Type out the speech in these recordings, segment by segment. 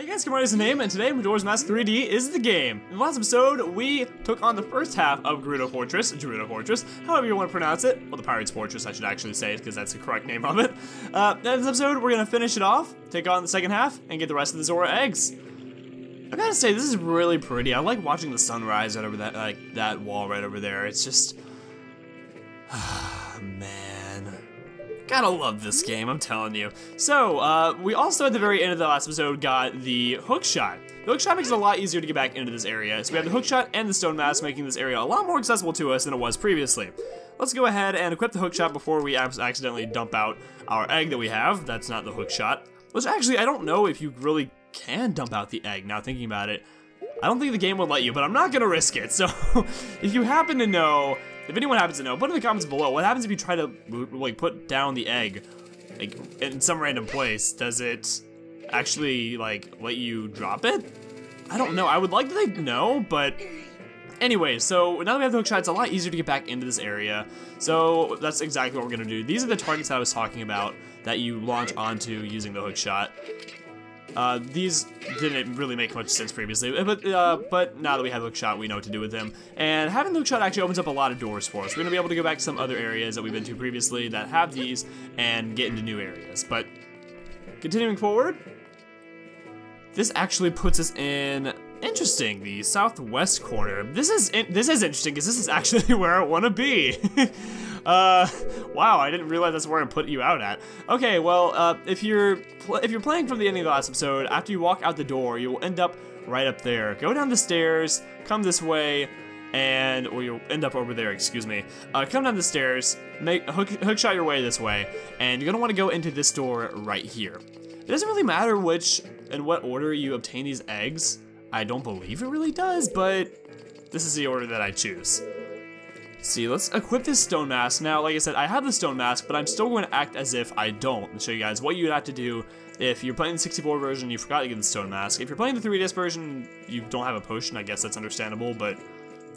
guys, Kamari is the name, and today Majora's Mask 3D is the game. In the last episode, we took on the first half of Gerudo Fortress, however you want to pronounce it. Well, the Pirate's Fortress, I should actually say it, because that's the correct name of it. In this episode, we're going to finish it off, take on the second half, and get the rest of the Zora eggs. I gotta say, this is really pretty. I like watching the sunrise right over that, that wall right over there. It's just... man. Gotta love this game, I'm telling you. So, we also at the very end of the last episode got the hook shot. The hook shot makes it a lot easier to get back into this area. So we have the hook shot and the stone mask, making this area a lot more accessible to us than it was previously. Let's go ahead and equip the hook shot before we accidentally dump out our egg that we have. That's not the hook shot. Which actually, I don't know if you really can dump out the egg, now thinking about it. I don't think the game would let you, but I'm not gonna risk it. So, if you happen to know, if anyone happens to know, put in the comments below, what happens if you try to, like, put down the egg, like, in some random place? Does it actually, like, let you drop it? I don't know. I would like to know, but anyway, so now that we have the hook shot, it's a lot easier to get back into this area. So that's exactly what we're gonna do. These are the targets that I was talking about that you launch onto using the hook shot. These didn't really make much sense previously, but now that we have the hook shot, we know what to do with them. And having the hook shot actually opens up a lot of doors for us. We're gonna be able to go back to some other areas that we've been to previously that have these and get into new areas. But continuing forward, this actually puts us in, interesting, the southwest corner. This is interesting because this is actually where I want to be. Wow, I didn't realize that's where I put you out at. Okay, well, if you're playing from the ending of the last episode, after you walk out the door, you will end up right up there. Go down the stairs, come this way, or you'll end up over there, excuse me. Come down the stairs, make hook shot your way this way, and you're gonna want to go into this door right here. It doesn't really matter in what order you obtain these eggs. I don't believe it really does, but this is the order that I choose. See, let's equip this stone mask. Now, like I said, I have the stone mask, but I'm still going to act as if I don't and show you guys what you'd have to do if you're playing the 64 version, you forgot to get the stone mask. If you're playing the 3DS version, you don't have a potion, I guess that's understandable, but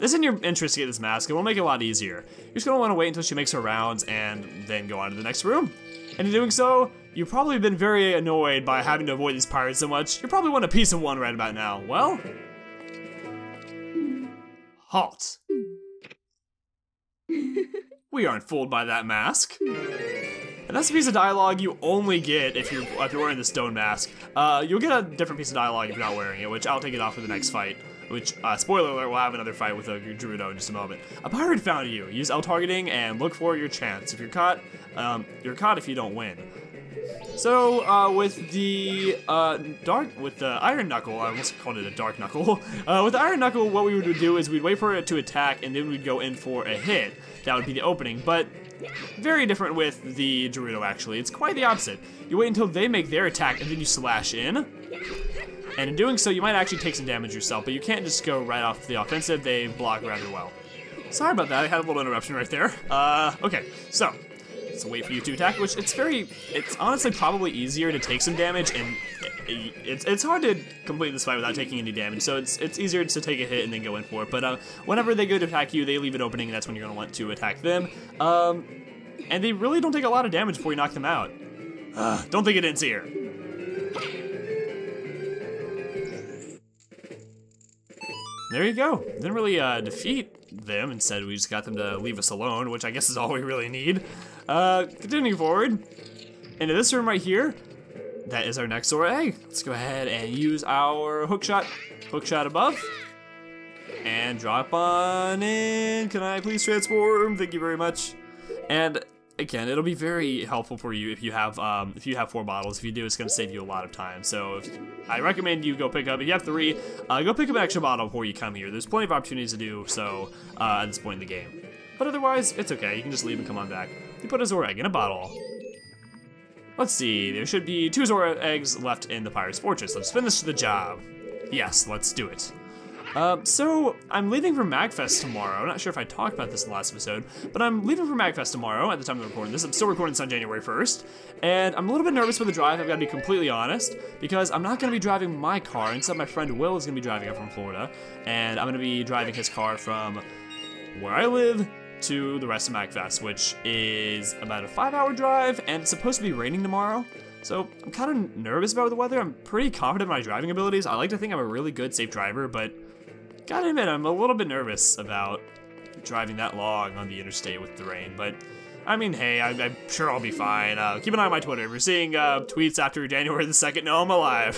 it's in your interest to get this mask. It will make it a lot easier. You're just going to want to wait until she makes her rounds and then go on to the next room. And in doing so, you've probably been very annoyed by having to avoid these pirates so much. You probably want a piece of one right about now. Well, halt. We aren't fooled by that mask. And that's a piece of dialogue you only get if you're wearing the stone mask. You'll get a different piece of dialogue if you're not wearing it, which I'll take it off for the next fight. Which, spoiler alert, we'll have another fight with a gerudo in just a moment. A pirate found you. Use L targeting and look for your chance. If you're caught if you don't win. So, with the Iron Knuckle, I almost called it a Dark Knuckle. With the Iron Knuckle, what we would do is we'd wait for it to attack, and then we'd go in for a hit. That would be the opening, but very different with the gerudo, actually. It's quite the opposite. You wait until they make their attack, and then you slash in. And in doing so, you might actually take some damage yourself, but you can't just go right off the offensive. They block rather well. Sorry about that, I had a little interruption right there. Okay, so wait for you to attack, which it's honestly probably easier to take some damage, and it's hard to complete this fight without taking any damage, so it's easier to take a hit and then go in for it, but whenever they go to attack you, they leave an opening, and that's when you're going to want to attack them, and they really don't take a lot of damage before you knock them out. Don't think it ends here. There you go. Didn't really defeat them. Instead, we just got them to leave us alone, which I guess is all we really need. Continuing forward, into this room right here, that is our next Zora egg. Let's go ahead and use our hook shot above, and drop on in. Can I please transform? Thank you very much. And again, it'll be very helpful for you if you have 4 bottles. If you do, it's going to save you a lot of time. So I recommend you go pick up, if you have 3, go pick up an extra bottle before you come here. There's plenty of opportunities to do so at this point in the game. But otherwise, it's okay. You can just leave and come on back. You put a Zora egg in a bottle. Let's see, there should be 2 Zora eggs left in the Pirate's Fortress. Let's finish the job. Yes, let's do it. So, I'm leaving for MAGFest tomorrow. I'm not sure if I talked about this in the last episode, but I'm leaving for MAGFest tomorrow at the time of recording this. I'm still recording this on January 1st, and I'm a little bit nervous for the drive, I've got to be completely honest, because I'm not going to be driving my car. Instead, my friend Will is going to be driving up from Florida, and I'm going to be driving his car from where I live to the rest of MAGFest, which is about a 5-hour drive, and it's supposed to be raining tomorrow. So I'm kind of nervous about the weather. I'm pretty confident in my driving abilities. I like to think I'm a really good, safe driver, but gotta admit, I'm a little bit nervous about driving that long on the interstate with the rain. But I mean, hey, I'm sure I'll be fine. Keep an eye on my Twitter. If you're seeing tweets after January the 2nd, no, I'm alive.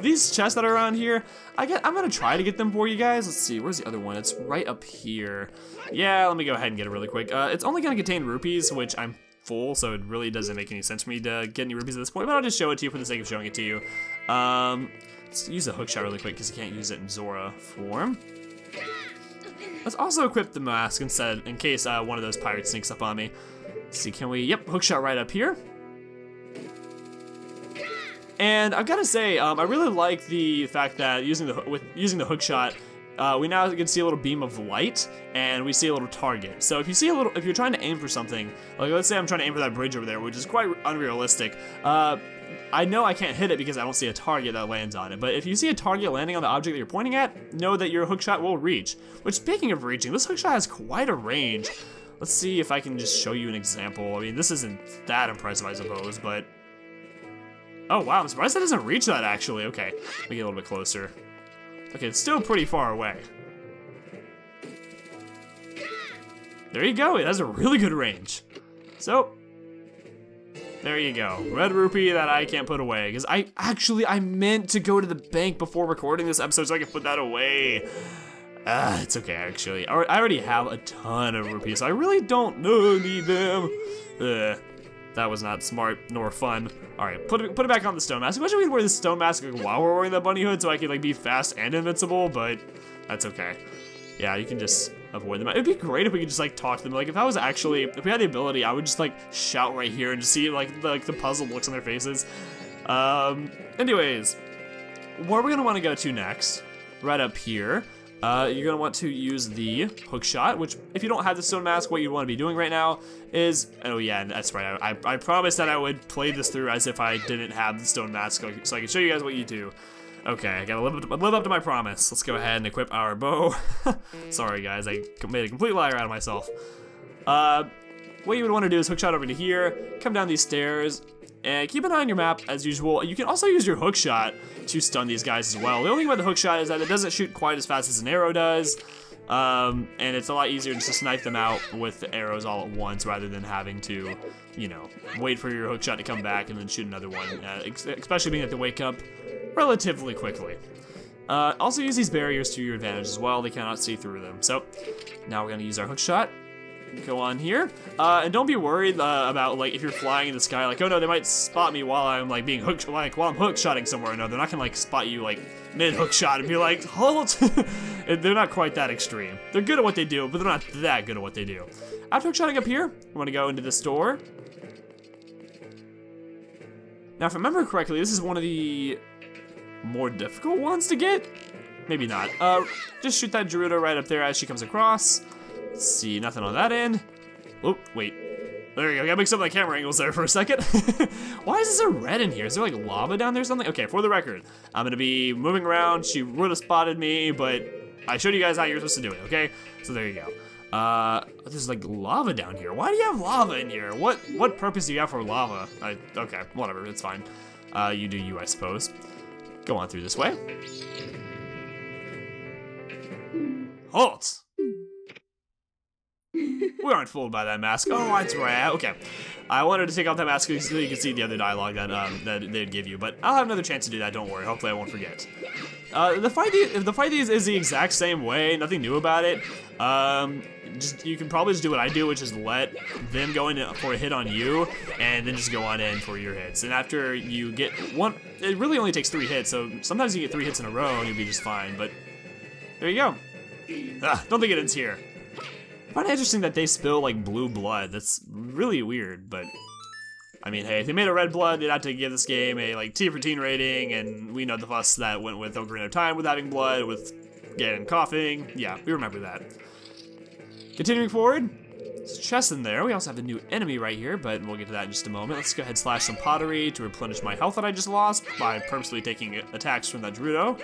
These chests that are around here, I'm gonna try to get them for you guys. Let's see, where's the other one? It's right up here. Yeah, let me go ahead and get it really quick. It's only gonna contain rupees, which I'm full, so it really doesn't make any sense for me to get any rupees at this point, but I'll just show it to you for the sake of showing it to you. Let's use the hookshot really quick because you can't use it in Zora form. Let's also equip the mask instead, in case one of those pirates sneaks up on me. Let's see, can we, yep, hookshot right up here. And I've gotta say, I really like the fact that using the hookshot, we now can see a little beam of light, and we see a little target. So if you see if you're trying to aim for something, like let's say I'm trying to aim for that bridge over there, which is quite unrealistic, I know I can't hit it because I don't see a target that lands on it, but if you see a target landing on the object that you're pointing at, know that your hookshot will reach. Which, speaking of reaching, this hookshot has quite a range. Let's see if I can just show you an example. I mean, this isn't that impressive, I suppose, but... Oh, wow, I'm surprised that doesn't reach that, actually. Okay, let me get a little bit closer. Okay, it's still pretty far away. There you go, it has a really good range. So... there you go, red rupee that I can't put away, because I meant to go to the bank before recording this episode so I can put that away. It's okay, actually. I already have a ton of rupees, so I really don't need them. That was not smart nor fun. All right, put it back on the stone mask. Imagine we could wear the stone mask while we're wearing the bunny hood so I could like be fast and invincible, but that's okay. Yeah, you can just avoid them. It'd be great if we could just like talk to them. Like if we had the ability, I would just like shout right here and just see like the puzzled looks on their faces. Anyways, where we're gonna want to go to next, right up here, you're gonna want to use the hook shot, which if you don't have the stone mask, what you want to be doing right now is, oh yeah, that's right. I promised that I would play this through as if I didn't have the stone mask, so I can show you guys what you do. Okay, I gotta live up to my promise. Let's go ahead and equip our bow. Sorry guys, I made a complete liar out of myself. What you would want to do is hookshot over to here, come down these stairs, and keep an eye on your map as usual. You can also use your hookshot to stun these guys as well. The only thing about the hookshot is that it doesn't shoot quite as fast as an arrow does, and it's a lot easier just to snipe them out with the arrows all at once rather than having to, you know, wait for your hookshot to come back and then shoot another one, especially being that they wake up relatively quickly. Also use these barriers to your advantage as well. They cannot see through them. So now we're gonna use our hook shot. Go on here, and don't be worried about like if you're flying in the sky. Like, oh no, they might spot me while I'm like being hooked, like while I'm hook shotting somewhere. No, they're not gonna like spot you like mid hook shot and be like, halt. They're not quite that extreme. They're good at what they do, but they're not that good at what they do. After hook shotting up here, we want to go into this door. Now, if I remember correctly, this is one of the more difficult ones to get. Maybe not. Just shoot that gerudo right up there as she comes across. Let's see, nothing on that end. Oh, wait. There you go, I got mixed up my camera angles there for a second. Why is there red in here? Is there like lava down there or something? Okay, for the record, I'm gonna be moving around. She would have spotted me, but I showed you guys how you're supposed to do it, okay? So there you go. There's like lava down here. Why do you have lava in here? What purpose do you have for lava? Okay, whatever, it's fine. You do you, I suppose. Go on through this way. Halt! We aren't fooled by that mask. Oh, that's right. Okay. I wanted to take off that mask so you can see the other dialogue that they'd give you, but I'll have another chance to do that, don't worry. Hopefully I won't forget. The fight is the exact same way, nothing new about it. You can probably just do what I do, which is let them go in for a hit on you, and then just go on in for your hits. And after you get one, it really only takes 3 hits, so sometimes you get 3 hits in a row and you'll be just fine, but there you go. Don't think it ends here. I find it interesting that they spill like blue blood. That's really weird, but I mean, hey, if they made a red blood, they'd have to give this game a like T for teen rating, and we know the fuss that went with Ocarina of Time with having blood, with getting coughing. Yeah, we remember that. Continuing forward, there's a chest in there. We also have a new enemy right here, but we'll get to that in just a moment. Let's go ahead and slash some pottery to replenish my health that I just lost by purposely taking attacks from that gerudo.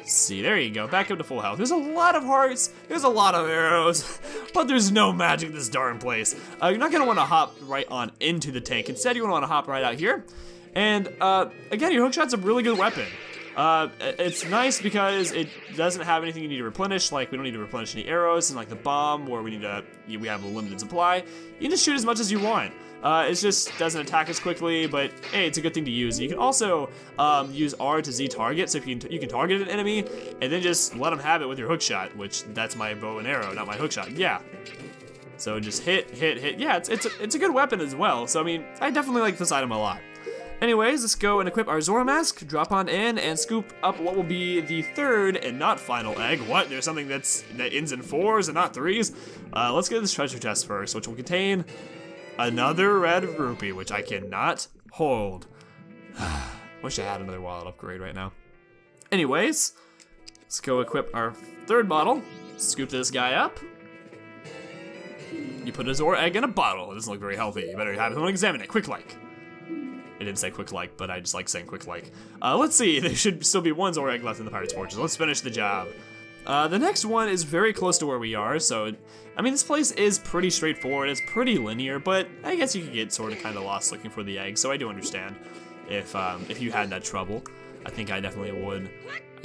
Let's see, there you go, back up to full health. There's a lot of hearts, there's a lot of arrows, but there's no magic in this darn place. You're not gonna wanna hop right on into the tank. Instead, you wanna hop right out here. And again, your hookshot's a really good weapon. It's nice because it doesn't have anything you need to replenish, like we don't need to replenish any arrows, and like the bomb where we have a limited supply. You can just shoot as much as you want. It just doesn't attack as quickly, but hey, it's a good thing to use. You can also use R to Z target, so if you can target an enemy, and then just let them have it with your hookshot, which that's my bow and arrow, not my hookshot, yeah. So just hit, yeah, it's a good weapon as well, so I mean, I definitely like this item a lot. Anyways, let's go and equip our Zora mask, drop on in, and scoop up what will be the third and not final egg. What? There's something that ends in 4s and not 3s? Let's get this treasure chest first, which will contain another red rupee, which I cannot hold. Wish I had another wallet upgrade right now. Anyways, let's go equip our third bottle, scoop this guy up. You put a Zora egg in a bottle. It doesn't look very healthy. You better have someone examine it, quick like. It didn't say quick like, but I just like saying quick like. Let's see, there should still be one Zora egg left in the Pirate's Fortress. Let's finish the job. The next one is very close to where we are, so, I mean, this place is pretty straightforward. It's pretty linear, but I guess you could get sort of kind of lost looking for the egg, so I do understand if you had that trouble. I think I definitely would.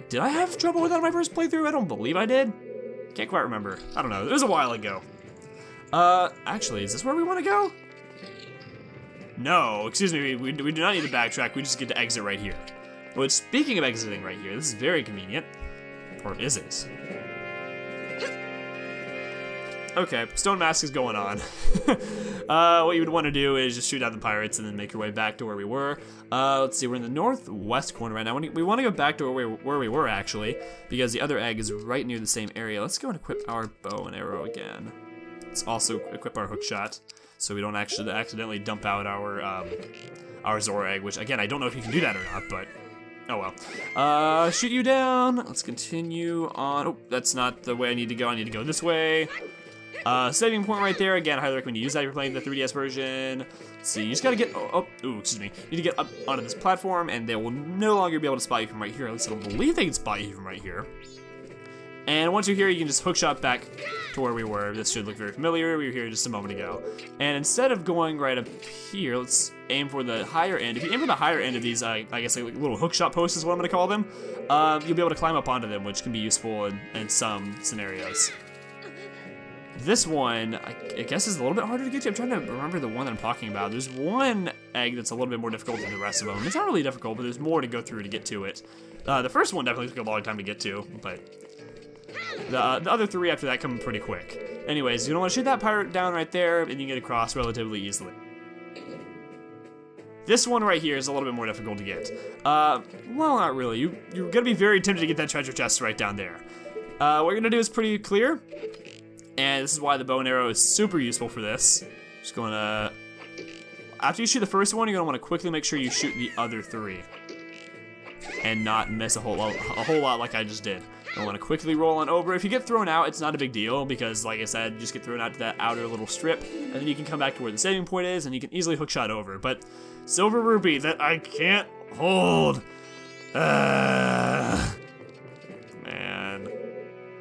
Did I have trouble with that on my first playthrough? I don't believe I did. Can't quite remember. I don't know, it was a while ago. Actually, is this where we want to go? No, excuse me, we do not need to backtrack, we just get to exit right here. Which, speaking of exiting right here, this is very convenient. Or is it? Okay, stone mask is going on. What you would want to do is just shoot out the pirates and then make your way back to where we were. Let's see, we're in the northwest corner right now. We want to go back to where we were, actually, because the other egg is right near the same area. Let's go and equip our bow and arrow again. Let's also equip our hookshot, so we don't actually accidentally dump out our Zora egg, which, again, I don't know if you can do that or not, but oh well. Shoot you down. Let's continue on. Oh, that's not the way I need to go. I need to go this way. Saving point right there. Again, I highly recommend you use that if you're playing the 3DS version. Let's see, you just gotta get, excuse me. You need to get up onto this platform, and they will no longer be able to spot you from right here. At least I don't believe they can spot you from right here. And once you're here, you can just hookshot back to where we were. This should look very familiar. We were here just a moment ago. And instead of going right up here, let's aim for the higher end. If you aim for the higher end of these, I guess like little hookshot posts is what I'm gonna call them, you'll be able to climb up onto them, which can be useful in some scenarios. This one, I guess, is a little bit harder to get to. I'm trying to remember the one that I'm talking about. There's one egg that's a little bit more difficult than the rest of them. It's not really difficult, but there's more to go through to get to it. The first one definitely took a long time to get to, but the other three after that come pretty quick. Anyways, you don't want to shoot that pirate down right there, and you can get across relatively easily. This one right here is a little bit more difficult to get. Well, not really. You're gonna be very tempted to get that treasure chest right down there. What you're gonna do is pretty clear, and this is why the bow and arrow is super useful for this. Just gonna, after you shoot the first one, you're gonna want to quickly make sure you shoot the other three, and not miss a whole lot like I just did. I want to quickly roll on over. If you get thrown out, it's not a big deal because, like I said, you just get thrown out to that outer little strip, and then you can come back to where the saving point is, and you can easily hookshot over. But silver rupee that I can't hold. Man,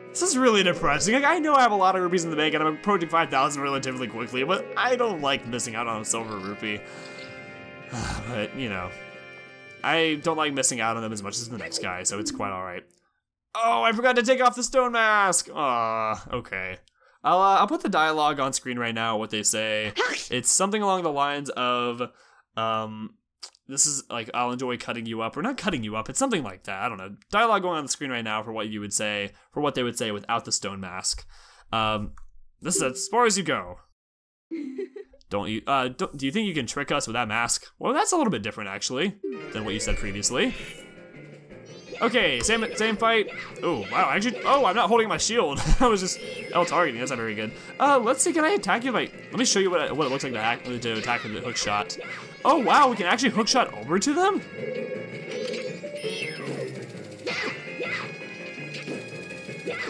this is really depressing. Like, I know I have a lot of rupees in the bank, and I'm approaching 5,000 relatively quickly, but I don't like missing out on a silver rupee. But you know, I don't like missing out on them as much as the next guy, so it's quite all right. Oh, I forgot to take off the stone mask. Aw, okay. I'll put the dialogue on screen right now, what they say. It's something along the lines of, this is like, I'll enjoy cutting you up, or not cutting you up, it's something like that, I don't know. Dialogue going on the screen right now for what you would say, for what they would say without the stone mask. This is as far as you go. Do you think you can trick us with that mask? Well, that's a little bit different, actually, than what you said previously. Okay, same fight. Oh, wow, actually, oh, I'm not holding my shield. I was just L-targeting, that's not very good. Let's see, can I attack you by, let me show you what it looks like to attack with the hook shot. Oh, wow, we can actually hook shot over to them?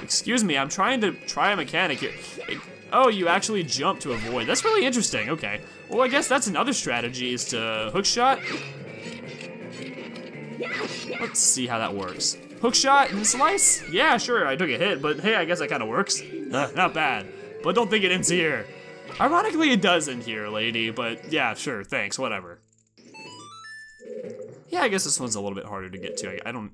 Excuse me, I'm trying to try a mechanic here. Oh, you actually jump to avoid. That's really interesting, okay. Well, I guess that's another strategy, is to hook shot. Let's see how that works. Hook shot and slice? Yeah, sure, I took a hit, but hey, I guess that kind of works. Not bad, but don't think it ends here. Ironically, it does end here, lady, but yeah, sure, thanks, whatever. Yeah, I guess this one's a little bit harder to get to. I don't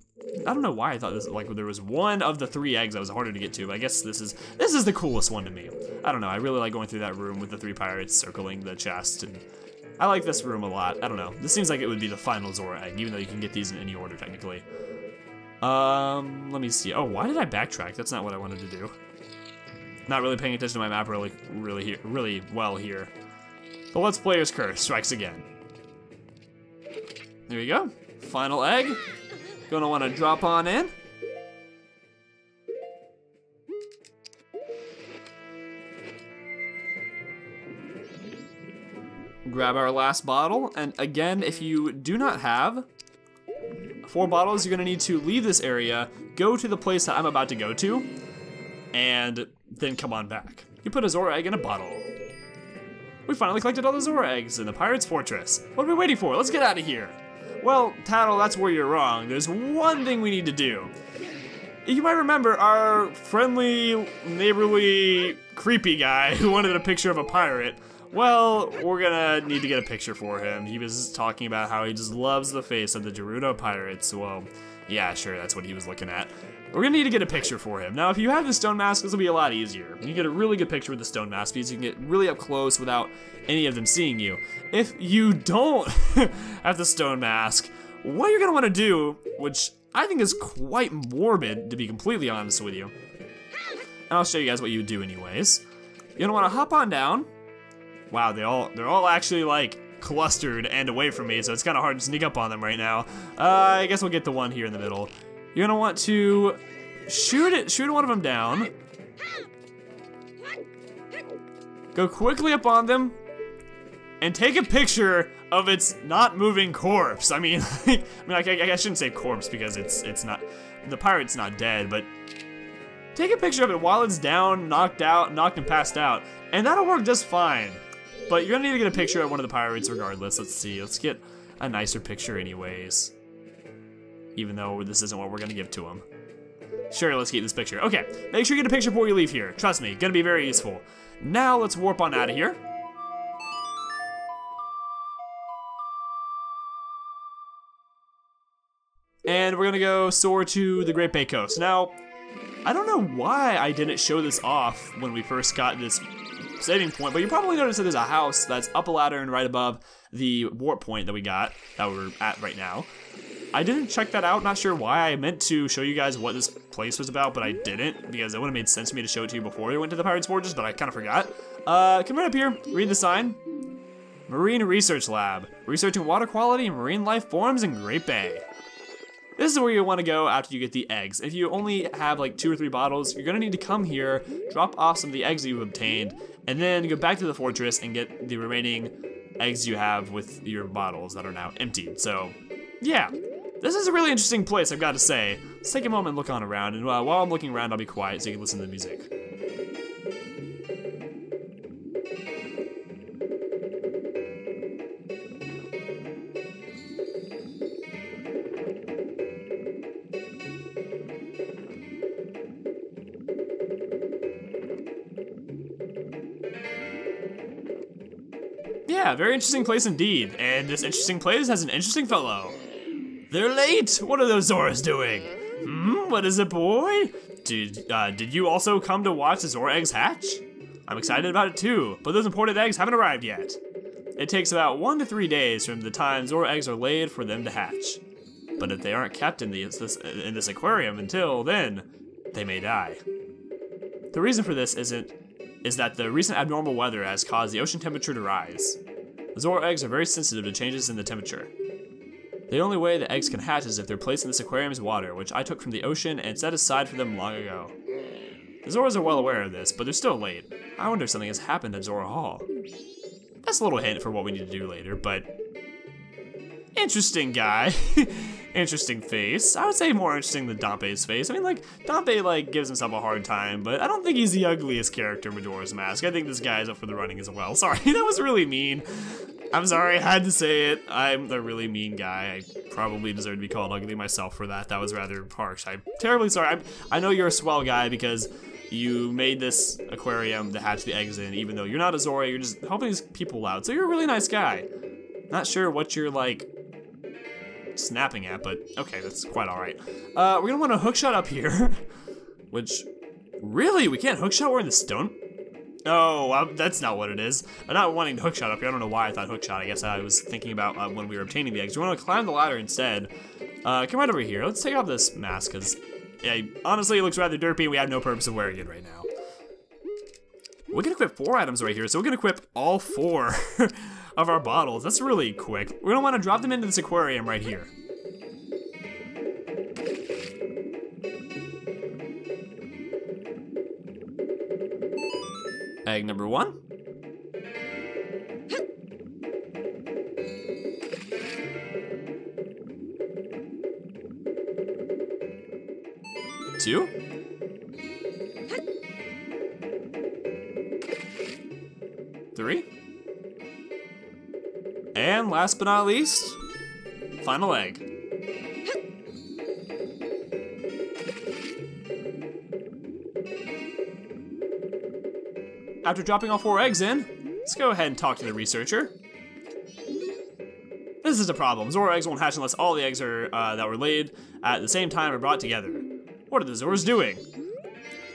know why I thought this, like, there was one of the 3 eggs that was harder to get to, but I guess this is the coolest one to me. I don't know, I really like going through that room with the 3 pirates circling the chest, and I like this room a lot. I don't know, this seems like it would be the final Zora egg, even though you can get these in any order, technically. Let me see. Oh, why did I backtrack? That's not what I wanted to do. Not really paying attention to my map really well here. The Let's Player's Curse strikes again. There you go. Final egg. Gonna want to drop on in. Grab our last bottle, and again, if you do not have 4 bottles, you're gonna need to leave this area, go to the place that I'm about to go to, and then come on back. You put a Zora egg in a bottle. We finally collected all the Zora eggs in the Pirate's Fortress. What are we waiting for? Let's get out of here. Well, Tattle, that's where you're wrong. There's one thing we need to do. You might remember our friendly, neighborly, creepy guy who wanted a picture of a pirate. Well, we're gonna need to get a picture for him. He was talking about how he just loves the face of the Gerudo pirates. Well, yeah, sure, that's what he was looking at. We're gonna need to get a picture for him. Now, if you have the stone mask, this will be a lot easier. You can get a really good picture with the stone mask because you can get really up close without any of them seeing you. If you don't have the stone mask, what you're gonna wanna do, which I think is quite morbid, to be completely honest with you, and I'll show you guys what you would do anyways. You're gonna wanna hop on down. Wow, they're all actually like clustered and away from me, so it's kind of hard to sneak up on them right now. I guess we'll get the one here in the middle. You're gonna want to shoot one of them down. Go quickly up on them and take a picture of its not moving corpse. I mean, I shouldn't say corpse because it's not, the pirate's not dead, but take a picture of it while it's down, knocked and passed out, and that'll work just fine. But you're gonna need to get a picture of one of the pirates regardless. Let's see, let's get a nicer picture anyways. Even though this isn't what we're gonna give to him. Sure, let's keep this picture. Okay, make sure you get a picture before you leave here. Trust me, gonna be very useful. Now let's warp on out of here. And we're gonna go soar to the Great Bay Coast. Now, I don't know why I didn't show this off when we first got this saving point, but you probably noticed that there's a house that's up a ladder and right above the warp point that we got, that we're at right now. I didn't check that out, not sure why. I meant to show you guys what this place was about, but I didn't, because it would have made sense to me to show it to you before we went to the Pirate's Fortress, but I kind of forgot. Come right up here, read the sign. Marine Research Lab, researching water quality and marine life forms in Great Bay. This is where you want to go after you get the eggs. If you only have like 2 or 3 bottles, you're gonna need to come here, drop off some of the eggs that you've obtained, and then go back to the fortress and get the remaining eggs you have with your bottles that are now emptied. So, yeah. This is a really interesting place, I've got to say. Let's take a moment and look on around, and while I'm looking around, I'll be quiet so you can listen to the music. Yeah, very interesting place indeed, and this interesting place has an interesting fellow. They're late! What are those Zoras doing? What is it, boy? Did you also come to watch the Zora eggs hatch? I'm excited about it too, but those imported eggs haven't arrived yet. It takes about 1 to 3 days from the time Zora eggs are laid for them to hatch. But if they aren't kept in this aquarium until then, they may die. The reason for this is that the recent abnormal weather has caused the ocean temperature to rise. The Zora eggs are very sensitive to changes in the temperature. The only way the eggs can hatch is if they're placed in this aquarium's water, which I took from the ocean and set aside for them long ago. The Zoras are well aware of this, but they're still late. I wonder if something has happened at Zora Hall. That's a little hint for what we need to do later, but... Interesting guy. Interesting face. I would say more interesting than Dampe's face. I mean, like, Dampe, like, gives himself a hard time, but I don't think he's the ugliest character in Majora's Mask. I think this guy is up for the running as well. Sorry, that was really mean. I'm sorry, I had to say it. I'm a really mean guy. I probably deserve to be called ugly myself for that. That was rather harsh. I'm terribly sorry. I know you're a swell guy because you made this aquarium to hatch the eggs in, even though you're not a Zora, you're just helping these people out. So you're a really nice guy. Not sure what you're like snapping at, but okay, that's quite all right. We're gonna want a hookshot up here, which really we can't hookshot. We're in the stone. Oh, that's not what it is. I'm not wanting to hookshot up here. I don't know why I thought hookshot. I guess I was thinking about when we were obtaining the eggs. We want to climb the ladder instead. Come right over here. Let's take off this mask because, yeah, honestly, it looks rather derpy and we have no purpose of wearing it right now. We can equip 4 items right here, so we're gonna equip all 4 of our bottles. That's really quick. We're gonna want to drop them into this aquarium right here. Egg number 1. Two. 3. And last but not least, final egg. After dropping all 4 eggs in, let's go ahead and talk to the researcher. This is a problem. Zora eggs won't hatch unless all the eggs are that were laid at the same time are brought together. What are the Zoras doing?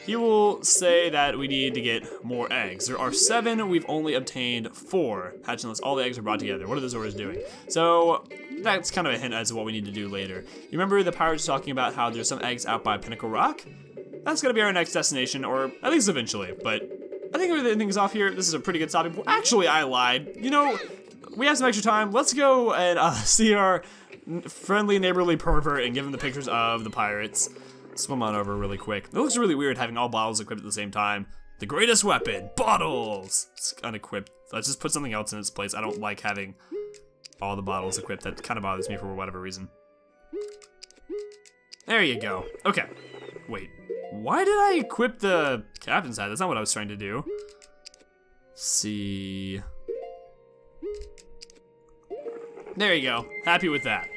He will say that we need to get more eggs. There are 7, we've only obtained 4. Hatch unless all the eggs are brought together. What are the Zoras doing? So that's kind of a hint as to what we need to do later. You remember the pirates talking about how there's some eggs out by Pinnacle Rock? That's gonna be our next destination, or at least eventually, but I think everything's off here. This is a pretty good stopping point. Actually, I lied. You know, we have some extra time. Let's go and see our friendly neighborly pervert and give him the pictures of the pirates. Swim on over really quick. It looks really weird having all bottles equipped at the same time. The greatest weapon, bottles! It's unequipped. Let's just put something else in its place. I don't like having all the bottles equipped. That kind of bothers me for whatever reason. There you go. Okay. Wait. Why did I equip the captain's hat? That's not what I was trying to do. Let's see. There you go. Happy with that.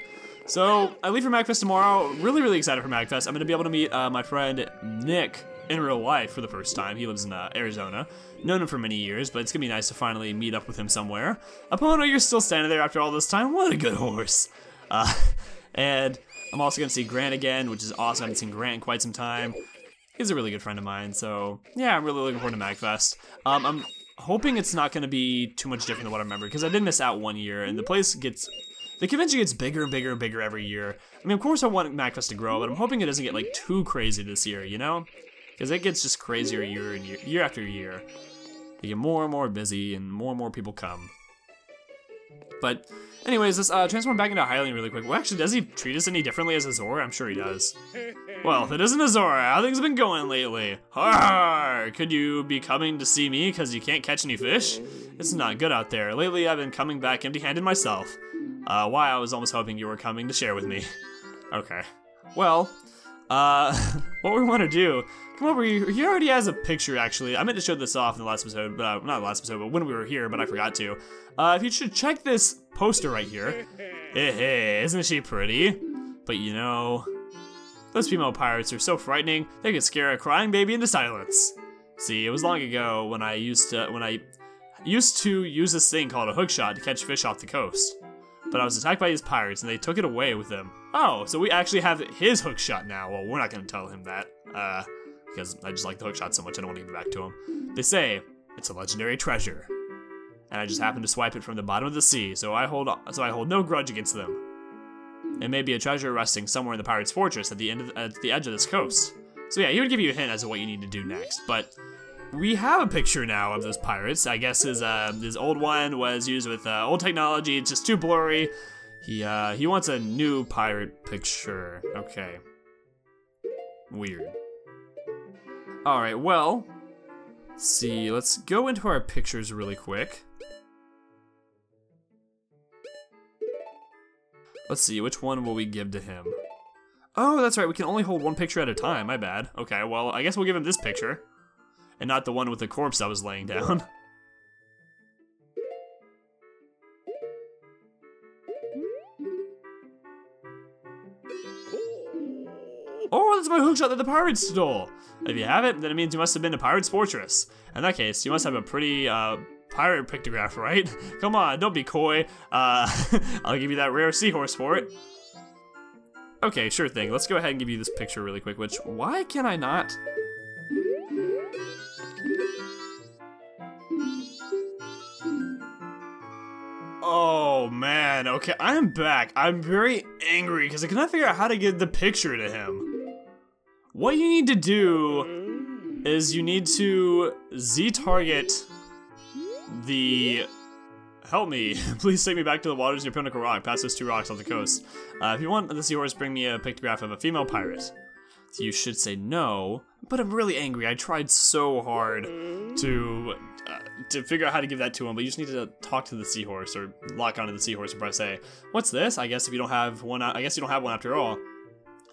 So, I leave for MAGFest tomorrow. Really, really excited for MAGFest. I'm gonna be able to meet my friend Nick in real life for the first time. He lives in Arizona. Known him for many years, but it's gonna be nice to finally meet up with him somewhere. Apono, you're still standing there after all this time. What a good horse. And I'm also gonna see Grant again, which is awesome. I haven't seen Grant in quite some time. He's a really good friend of mine, so yeah, I'm really looking forward to MAGFest. I'm hoping it's not gonna be too much different than what I remember, because I did miss out one year, and the convention gets bigger and bigger and bigger every year. I mean, of course I want MAGFest to grow, but I'm hoping it doesn't get like too crazy this year, you know? Because it gets just crazier year after year. They get more and more busy, and more people come. But anyways, let's transform back into Hylian really quick. Well, actually, does he treat us any differently as a Zora? I'm sure he does. Well, if it isn't a Zora, how things have been going lately? Har! Could you be coming to see me because you can't catch any fish? It's not good out there. Lately, I've been coming back empty-handed myself. Why, I was almost hoping you were coming to share with me. Okay. Well, what we want to do, come over here. He already has a picture, actually. I meant to show this off in the last episode, but not the last episode, but when we were here, but I forgot to. If you should check this poster right here. Hey, isn't she pretty? But you know, those female pirates are so frightening, they could scare a crying baby into silence. See, it was long ago when I used to use this thing called a hookshot to catch fish off the coast. But I was attacked by these pirates and they took it away with them. Oh, so we actually have his hookshot now. Well, we're not gonna tell him that, because I just like the hookshot so much I don't want to give it back to him. They say it's a legendary treasure, and I just happened to swipe it from the bottom of the sea, so I hold no grudge against them. It may be a treasure resting somewhere in the pirate's fortress at the edge of this coast. So yeah, he would give you a hint as to what you need to do next, but we have a picture now of those pirates. I guess his old one was used with old technology. It's just too blurry. He wants a new pirate picture. Okay. Weird. All right, well, let's see. Let's go into our pictures really quick. Let's see, which one will we give to him? Oh, that's right, we can only hold one picture at a time. My bad. Okay, well, I guess we'll give him this picture. And not the one with the corpse I was laying down. Oh, that's my hookshot that the pirates stole. If you have it, then it means you must have been to Pirate's Fortress. In that case, you must have a pretty, pirate pictograph, right? Come on, don't be coy. I'll give you that rare seahorse for it. Okay, sure thing. Let's go ahead and give you this picture really quick, which, why can I not? Oh man, okay, I'm back. I'm very angry because I cannot figure out how to get the picture to him. What you need to do is you need to Z-target the... Help me. Please take me back to the waters near Pinnacle Rock, past those 2 rocks on the coast. If you want the seahorse, bring me a pictograph of a female pirate. You should say no, but I'm really angry. I tried so hard to figure out how to give that to him, but you just need to talk to the seahorse or lock onto the seahorse and press A. What's this? I guess if you don't have one, I guess you don't have one after all.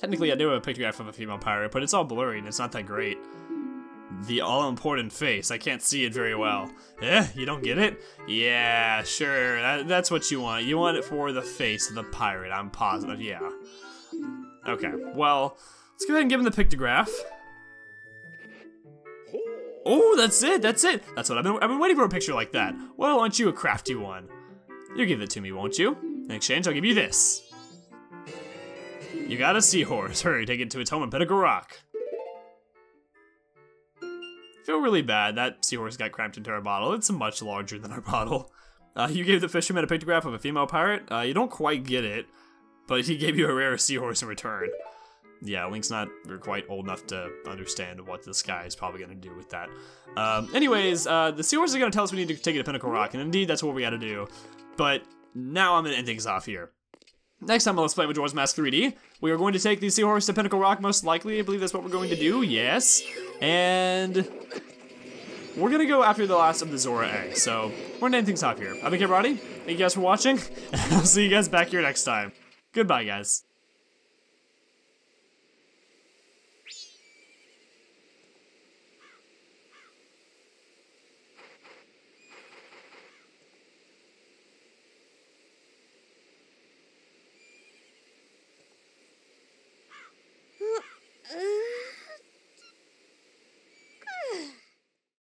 Technically, I do have a pictograph of a female pirate, but it's all blurry and it's not that great. The all-important face. I can't see it very well. Eh? You don't get it? Yeah, sure. That's what you want. You want it for the face of the pirate. I'm positive. Yeah. Okay. Well, let's go ahead and give him the pictograph. Oh, that's it. That's it. That's what I've been waiting for, a picture like that. Well, aren't you a crafty one? You give it to me, won't you? In exchange, I'll give you this. You got a seahorse. Hurry, take it to its home in Pinnacle Rock. I feel really bad. That seahorse got cramped into our bottle. It's much larger than our bottle. You gave the fisherman a pictograph of a female pirate. You don't quite get it, but he gave you a rare seahorse in return. Yeah, Link's not quite old enough to understand what this guy is probably going to do with that. Anyways, the seahorse is going to tell us we need to take it to Pinnacle Rock, and indeed, that's what we got to do. But now I'm going to end things off here. Next time on Let's Play Majora's Mask 3D, we are going to take the seahorse to Pinnacle Rock, most likely. I believe that's what we're going to do, yes. And we're going to go after the last of the Zora eggs, so we're going to end things off here. I've been Roddy. Thank you guys for watching, and I'll see you guys back here next time. Goodbye, guys.